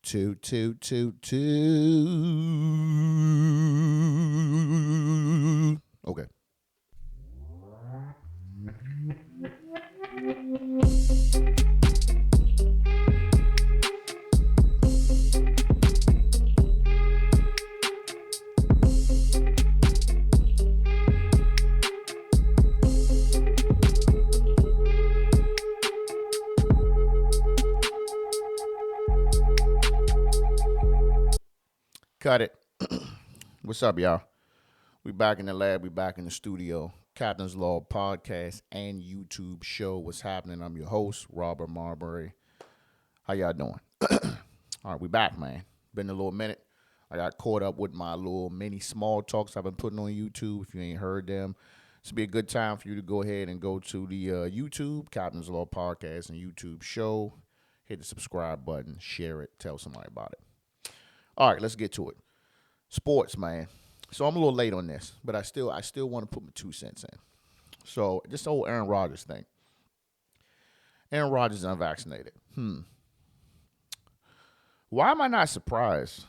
Toot, toot, toot, toot. Okay. Cut it. What's up, y'all? We back in the lab. We back in the studio. Captain's Law podcast and YouTube show. What's happening? I'm your host, Robert Marbury. How y'all doing? All right, we back, man. Been a little minute. I got caught up with my little mini small talks I've been putting on YouTube. If you ain't heard them, this will be a good time for you to go ahead and go to the YouTube, Captain's Law podcast and YouTube show. Hit the subscribe button, share it, tell somebody about it. All right, let's get to it. Sports, man. So I'm a little late on this, but I still want to put my 2 cents in. So this whole Aaron Rodgers thing. Aaron Rodgers is unvaccinated. Why am I not surprised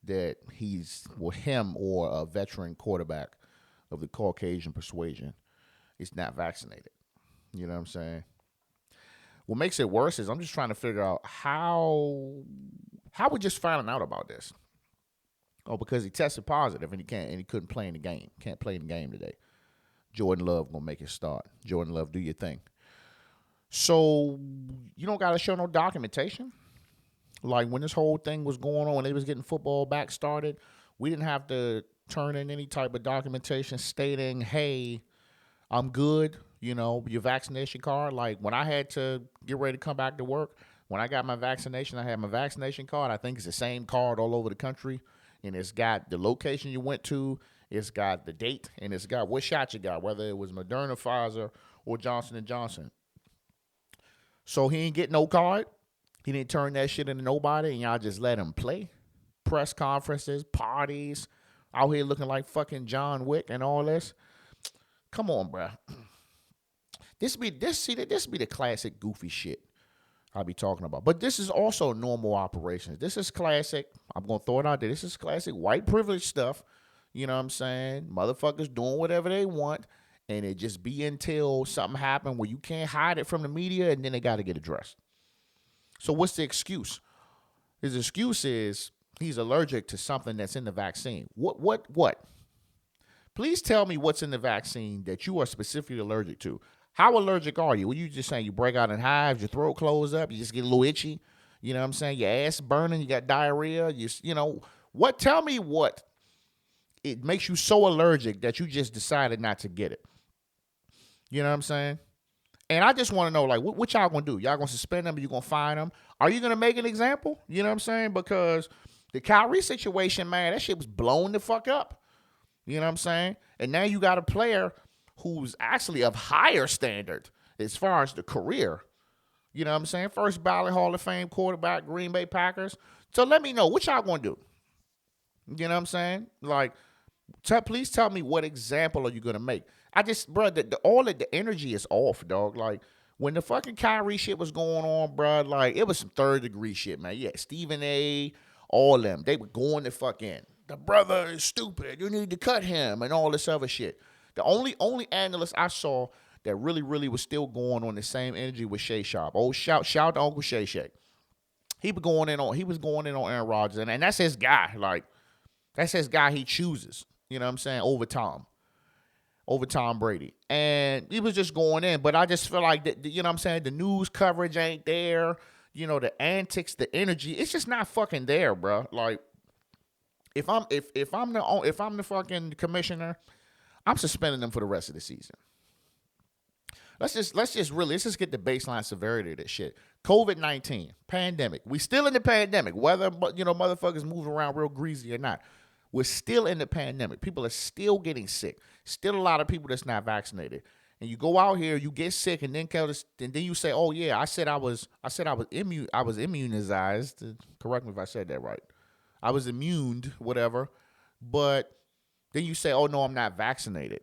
that him or a veteran quarterback of the Caucasian persuasion is not vaccinated? You know what I'm saying? What makes it worse is I'm just trying to figure out how we just finding out about this. Oh, because he tested positive and he couldn't play in the game. Can't play in the game today. Jordan Love gonna make it start. Jordan Love, do your thing. So you don't gotta show no documentation. Like when this whole thing was going on, when they was getting football back started, we didn't have to turn in any type of documentation stating, hey, I'm good, your vaccination card. Like when I had to get ready to come back to work, when I got my vaccination, I had my vaccination card. I think it's the same card all over the country. And it's got the location you went to, it's got the date, and it's got what shot you got, whether it was Moderna, Pfizer, or Johnson & Johnson. So he ain't get no card. He didn't turn that shit into nobody, and y'all just let him play. Press conferences, parties, out here looking like fucking John Wick and all this. Come on, bruh. This be the classic goofy shit I'll be talking about. But this is also normal operations. This is classic. I'm going to throw it out there. This is classic white privilege stuff. You know what I'm saying? Motherfuckers doing whatever they want. And it just be until something happen where you can't hide it from the media and then they got to get addressed. So what's the excuse? His excuse is he's allergic to something that's in the vaccine. What? Please tell me what's in the vaccine that you are specifically allergic to. How allergic are you? Well, you just saying you break out in hives, your throat close up, you just get a little itchy. You know what I'm saying? Your ass burning, you got diarrhea. What? Tell me what it makes you so allergic that you just decided not to get it. You know what I'm saying? And I just want to know, like, what y'all gonna do? Y'all gonna suspend them? Or you gonna fine them? Are you gonna make an example? You know what I'm saying? Because the Kyrie situation, man, that shit was blown the fuck up. You know what I'm saying? And now you got a player who's actually of higher standard as far as the career. You know what I'm saying? First ballot Hall of Fame quarterback, Green Bay Packers. So let me know, what y'all gonna do? You know what I'm saying? Like, please tell me what example are you gonna make? All of the energy is off, dog. Like, when the fucking Kyrie shit was going on, bro, like, it was some third degree shit, man. Yeah, Stephen A., all them, they were going the fuck in. The brother is stupid. You need to cut him and all this other shit. The only analyst I saw that really was still going on the same energy was Shay Sharp. Oh, shout to Uncle Shay Shay. He was going in on Aaron Rodgers, and that's his guy. Like, that's his guy he chooses. You know what I'm saying? Over Tom Brady. And he was just going in, but I just feel like you know what I'm saying, the news coverage ain't there. The antics, the energy, it's just not fucking there, bro. Like, if I'm the fucking commissioner, I'm suspending them for the rest of the season. Let's just get the baseline severity of this shit. COVID-19, pandemic. We still in the pandemic, whether motherfuckers moving around real greasy or not. We're still in the pandemic. People are still getting sick. Still a lot of people that's not vaccinated. And you go out here, you get sick, and then you say, "Oh yeah, I said I was immunized." Correct me if I said that right. I was immune, whatever. But then you say, "Oh no, I'm not vaccinated."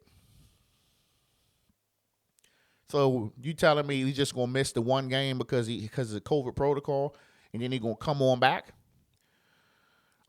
So you telling me he's just gonna miss the one game because of the COVID protocol, and then he's gonna come on back?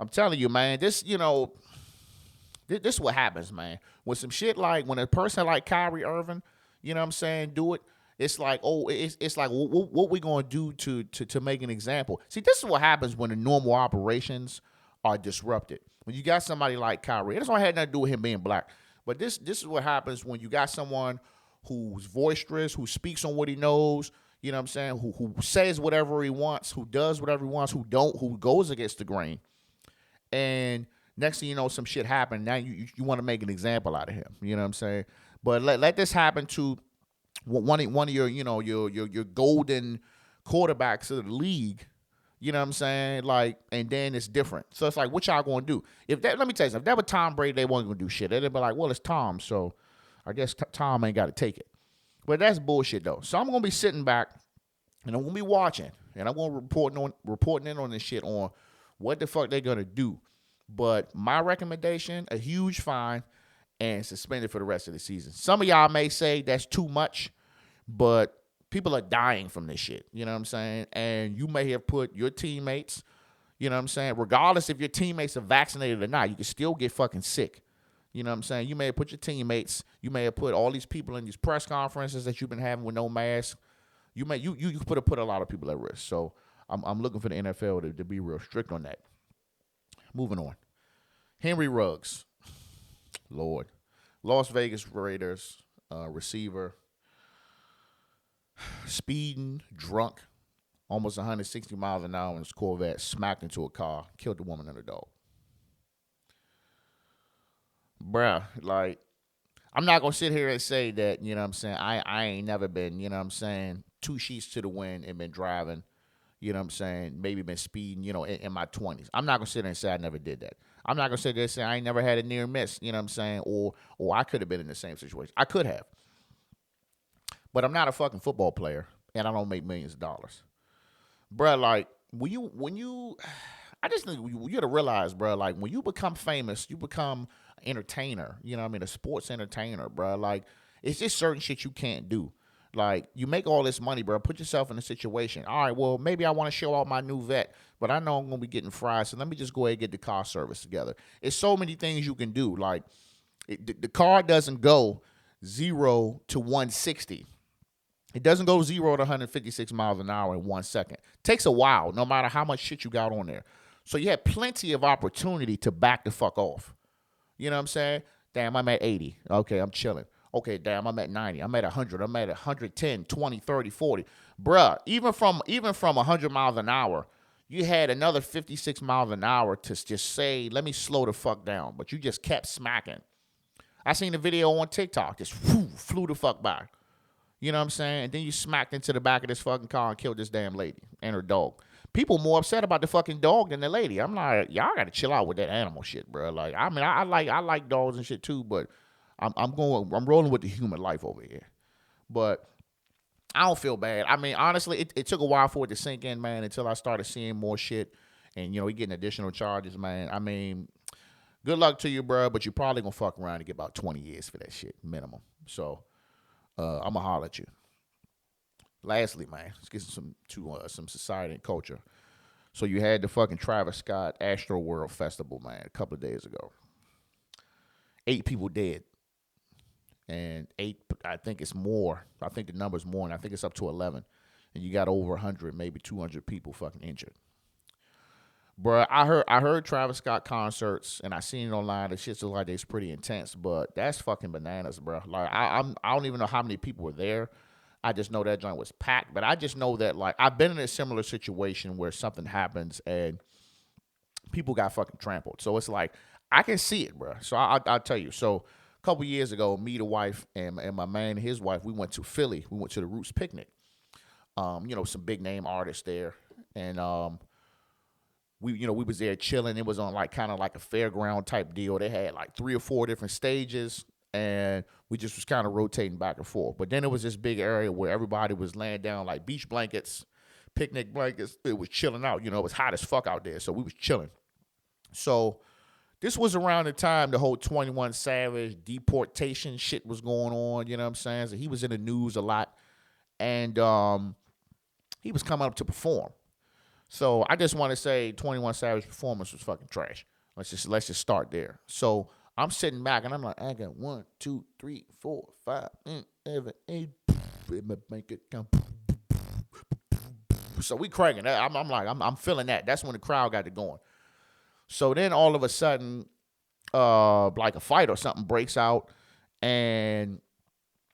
I'm telling you, man, this is what happens, man. When some shit like when a person like Kyrie Irving, you know what I'm saying, do it, it's like, oh, it's like what we gonna do to make an example. See, this is what happens when the normal operations are disrupted. When you got somebody like Kyrie, it doesn't have nothing to do with him being black, but this is what happens when you got someone who's boisterous, who speaks on what he knows. You know what I'm saying? Who says whatever he wants, who does whatever he wants, who goes against the grain. And next thing you know, some shit happened. Now you want to make an example out of him. You know what I'm saying? But let this happen to one of your your golden quarterbacks of the league. You know what I'm saying? Like, and then it's different. So it's like, what y'all gonna do? Let me tell you something. If that was Tom Brady, they weren't gonna do shit. They'd be like, well, it's Tom, so I guess Tom ain't got to take it. But that's bullshit though. So I'm gonna be sitting back and I'm gonna be watching and I'm gonna reporting in on this shit on what the fuck they gonna do. But my recommendation, a huge fine and suspended for the rest of the season. Some of y'all may say that's too much, but people are dying from this shit. You know what I'm saying? And you may have put your teammates, you know what I'm saying, regardless if your teammates are vaccinated or not, you can still get fucking sick. You know what I'm saying? You may have put your teammates, you may have put all these people in these press conferences that you've been having with no mask. You put a lot of people at risk. So I'm looking for the NFL to be real strict on that. Moving on. Henry Ruggs. Lord. Las Vegas Raiders receiver. Speeding, drunk, almost 160 miles an hour in his Corvette, smacked into a car, killed the woman and the dog. Bruh, like, I'm not going to sit here and say that, you know what I'm saying, I ain't never been, you know what I'm saying, two sheets to the wind and been driving, you know what I'm saying, maybe been speeding, in my 20s. I'm not going to sit there and say I never did that. I'm not going to sit there and say I ain't never had a near miss, you know what I'm saying, or I could have been in the same situation. I could have. But I'm not a fucking football player, and I don't make millions of dollars. Bruh, like, I just think you got to realize, bruh, like, when you become famous, you become an entertainer, you know what I mean, a sports entertainer, bruh. Like, it's just certain shit you can't do. Like, you make all this money, bro. Put yourself in a situation. All right, well, maybe I want to show off my new vet, but I know I'm going to be getting fried, so let me just go ahead and get the car service together. It's so many things you can do. Like, the car doesn't go 0 to 160. It doesn't go 0 to 156 miles an hour in 1 second. It takes a while, no matter how much shit you got on there. So you have plenty of opportunity to back the fuck off. You know what I'm saying? Damn, I'm at 80. Okay, I'm chilling. Okay, damn, I'm at 90. I'm at 100. I'm at 110, 20, 30, 40. Bruh, even from 100 miles an hour, you had another 56 miles an hour to just say, let me slow the fuck down. But you just kept smacking. I seen a video on TikTok. Just flew the fuck by. You know what I'm saying? And then you smacked into the back of this fucking car and killed this damn lady and her dog. People more upset about the fucking dog than the lady. I'm like, y'all gotta chill out with that animal shit, bro. Like, I mean, I like dogs and shit too, but I'm rolling with the human life over here. But I don't feel bad. I mean, honestly, it took a while for it to sink in, man, until I started seeing more shit. And, he getting additional charges, man. I mean, good luck to you, bro, but you're probably gonna fuck around and get about 20 years for that shit, minimum. So, I'm gonna holler at you. Lastly, man, let's get some society and culture. So you had the fucking Travis Scott Astroworld Festival, man, a couple of days ago. 8 people dead. And 8, I think it's more. I think the number's more, and I think it's up to 11. And you got over 100, maybe 200 people fucking injured. Bruh, I heard Travis Scott concerts, and I seen it online. The shit looks like it's pretty intense, but that's fucking bananas, bruh. Like, I don't even know how many people were there. I just know that joint was packed, but I just know that, like, I've been in a similar situation where something happens and people got fucking trampled. So it's like, I can see it, bruh. So I'll tell you. So a couple years ago, me, the wife, and my man and his wife, we went to Philly. We went to the Roots Picnic. Some big name artists there. And we was there chilling. It was on like kind of like a fairground type deal. They had like 3 or 4 different stages, and we just was kind of rotating back and forth. But then it was this big area where everybody was laying down like beach blankets, picnic blankets. It was chilling out. It was hot as fuck out there, so we was chilling. So this was around the time the whole 21 Savage deportation shit was going on. You know what I'm saying? So he was in the news a lot, and he was coming up to perform. So I just want to say 21 Savage performance was fucking trash. Let's just start there. So I'm sitting back and I'm like, I got 1, 2, 3, 4, 5, 7, 8. Make it count. So we cranking. I'm feeling that. That's when the crowd got it going. So then all of a sudden, like a fight or something breaks out, and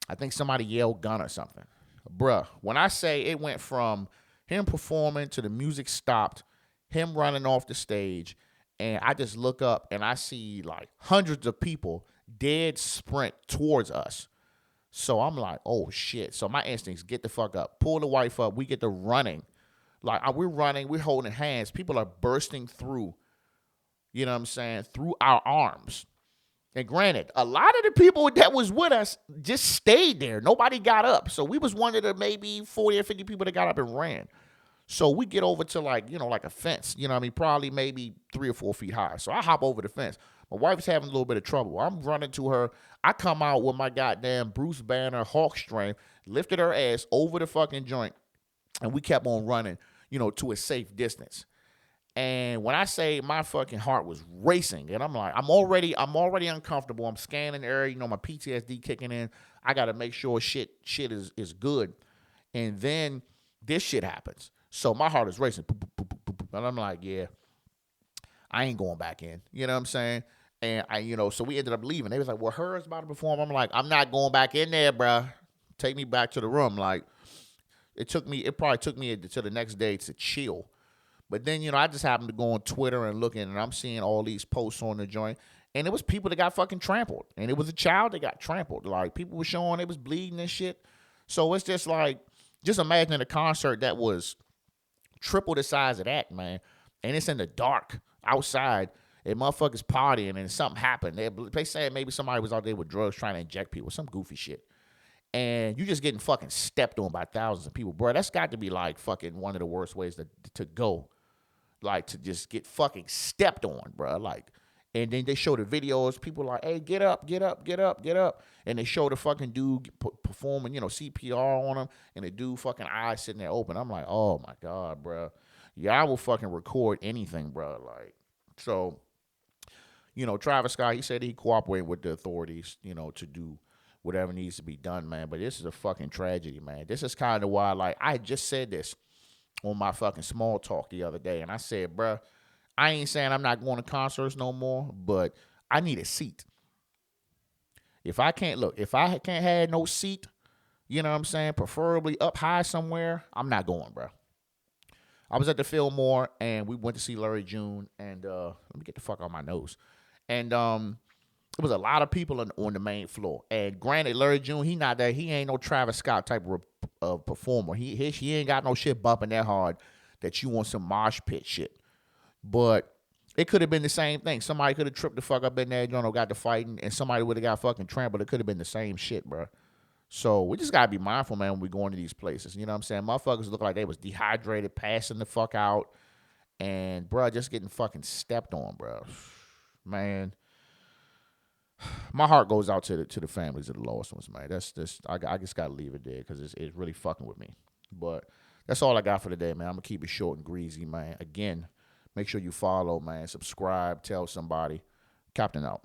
I think somebody yelled gun or something. Bruh, when I say it went from him performing to the music stopped, him running off the stage, and I just look up and I see like hundreds of people dead sprint towards us. So I'm like, oh shit. So my instincts, get the fuck up. Pull the wife up. We get to running. Like we're running, we're holding hands. People are bursting through, you know what I'm saying, through our arms. And granted, a lot of the people that was with us just stayed there. Nobody got up. So we was one of the maybe 40 or 50 people that got up and ran. So we get over to like, like a fence, you know what I mean? Probably maybe 3 or 4 feet high. So I hop over the fence. My wife's having a little bit of trouble. I'm running to her. I come out with my goddamn Bruce Banner Hawk strength, lifted her ass over the fucking joint, and we kept on running, to a safe distance. And when I say my fucking heart was racing, and I'm like, I'm already uncomfortable. I'm scanning the area, my PTSD kicking in. I gotta make sure shit is good. And then this shit happens. So my heart is racing. And I'm like, yeah, I ain't going back in. You know what I'm saying? And so we ended up leaving. They was like, well, her's about to perform. I'm like, I'm not going back in there, bruh. Take me back to the room. Like, it probably took me to the next day to chill. But then, I just happened to go on Twitter and looking, and I'm seeing all these posts on the joint. And it was people that got fucking trampled. And it was a child that got trampled. Like, people were showing it was bleeding and shit. So it's just like, just imagine a concert that was triple the size of that, man. And it's in the dark, outside, and motherfuckers partying, and something happened. They said maybe somebody was out there with drugs trying to inject people, some goofy shit. And you just getting fucking stepped on by thousands of people. Bro, that's got to be like fucking one of the worst ways to go. Like, to just get fucking stepped on, bro. Like, and then they show the videos. People like, hey, get up, get up, get up, get up. And they show the fucking dude performing, CPR on him. And the dude fucking eyes sitting there open. I'm like, oh, my God, bro. Yeah, I will fucking record anything, bro. Like, so, Travis Scott, he said he cooperated with the authorities, to do whatever needs to be done, man. But this is a fucking tragedy, man. This is kind of why, like, I just said this on my fucking small talk the other day, and I said, bruh, I ain't saying I'm not going to concerts no more, but I need a seat. If I can't have no seat, you know what I'm saying, preferably up high somewhere, I'm not going, bruh. I was at the Fillmore, and we went to see Larry June, and let me get the fuck out my nose. And there was a lot of people on the main floor. And granted, Larry June, he not that. He ain't no Travis Scott type of performer. He ain't got no shit bumping that hard that you want some mosh pit shit. But it could have been the same thing. Somebody could have tripped the fuck up in there, got to fighting, and somebody would have got fucking trampled. It could have been the same shit, bro. So we just got to be mindful, man, when we go into these places. You know what I'm saying? Motherfuckers look like they was dehydrated, passing the fuck out, and, bro, just getting fucking stepped on, bro. Man, my heart goes out to the families of the lost ones, man. I just gotta leave it there because it's really fucking with me. But that's all I got for today, man. I'm gonna keep it short and greasy, man. Again, make sure you follow, man. Subscribe, tell somebody. Captain out.